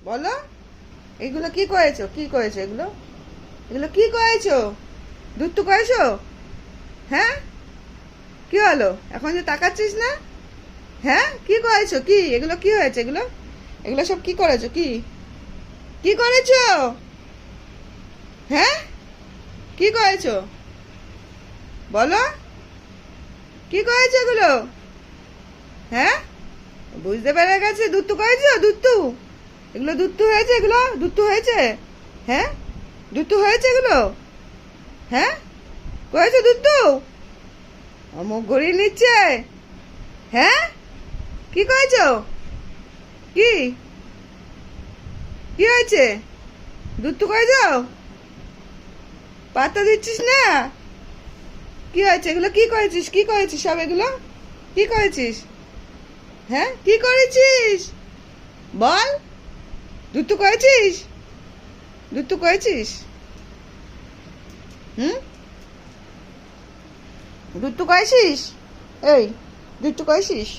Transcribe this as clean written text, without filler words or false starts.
বলো, এগুলো কি করেছো? কি করেছো এগুলো? এগুলো কি করেছো? দুধ করেছো? হ্যাঁ, কি হলো? এখন যে তাকাচ্ছিস না? হ্যাঁ, কি করেছো? কি এগুলো? কি হয়েছে এগুলো? এগুলো সব কি করেছো? কি কি করেছো? হ্যাঁ, কি করেছো? বলো, কি করেছো এগুলো? হ্যাঁ, বুঝতে পেরে গেছে। দুধ করেছো? দুধ, এগুলো দুধ হয়েছে? এগুলো দুধ হয়েছে? হ্যাঁ, দুধ হয়েছে এগুলো? হ্যাঁ, করেছো দুধ? মুখ ঘুরিয়ে নিচ্ছে। হ্যাঁ, কি করেছো? কি কি হয়েছে? দুধ করেছো? পাত্তা দিচ্ছিস না? কি হয়েছে এগুলো? কি করেছিস? কি করেছিস সব এগুলো? কি করেছিস? হ্যাঁ, কি করেছিস? বল, দুধ করেছিস? দুধ করেছিস? হুম, দুধ করেছিস? এই, দুধ করেছিস?